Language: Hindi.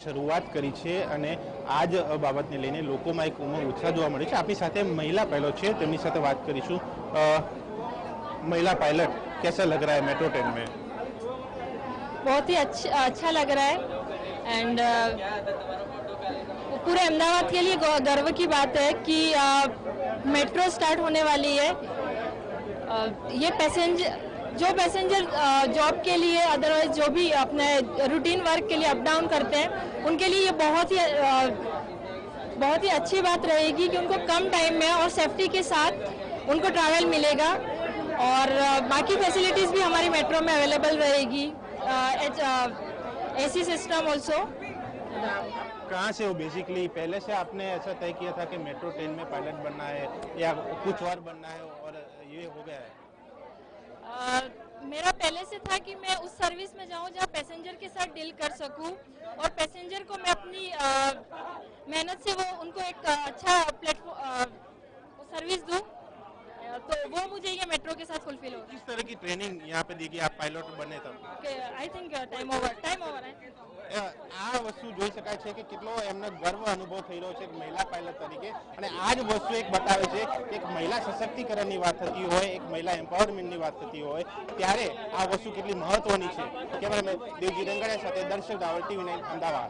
શરૂઆત કરી છે અને આ જ બાબતને લઈને લોકોમાં એક ઉમંગ ઉત્સાહ જોવા મળે છે। આપણી સાથે મહિલા પાયલોટ છે, તેમની સાથે વાત કરીશું। महिला पायलट कैसा लग रहा है मेट्रो ट्रेन में? बहुत ही अच्छा लग रहा है एंड पूरे अहमदाबाद के लिए गर्व की बात है कि मेट्रो स्टार्ट होने वाली है। ये पैसेंजर जॉब के लिए अदरवाइज जो भी अपने रूटीन वर्क के लिए अप डाउन करते हैं उनके लिए ये बहुत ही अच्छी बात रहेगी कि उनको कम टाइम में और सेफ्टी के साथ उनको ट्रैवल मिलेगा और बाकी फैसिलिटीज़ भी हमारी मेट्रो में अवेलेबल रहेगी। AC system also. कहाँ से हो बेसिकली? पहले से आपने ऐसा तय किया था कि मेट्रो ट्रेन में पायलट बनना है या कुछ और बनना है और ये हो गया है? मेरा पहले से था कि मैं उस सर्विस में जाऊं जहां पैसेंजर के साथ डील कर सकूं और पैसेंजर को मैं अपनी मेहनत से वो उनको एक अच्छा प्लेटफॉर्म सर्विस दूं, तो वो मुझे ये मेट्रो के साथ फुलफिल होगा। किस तरह की ट्रेनिंग यहाँ पे दी गई आप पायलट बने तब? आई थिंक टाइम ओवर है। આ વસ્તુ જોઈ શકાય છે કે કેટલો એમને ગર્વ અનુભવ થઈ રહ્યો છે એક મહિલા પાયલટ તરીકે, અને આ જ વસ્તુ એક બતાવે છે કે એક મહિલા સશક્તિકરણની વાત થતી હોય, એક મહિલા એમ્પાવરમેન્ટની વાત થતી હોય ત્યારે આ વસ્તુ કેટલી મહત્વની છે। કેમેરામેન દેવજી રંગાડિયા સાથે દર્શક દાવલ, TV9 અમદાવાદ।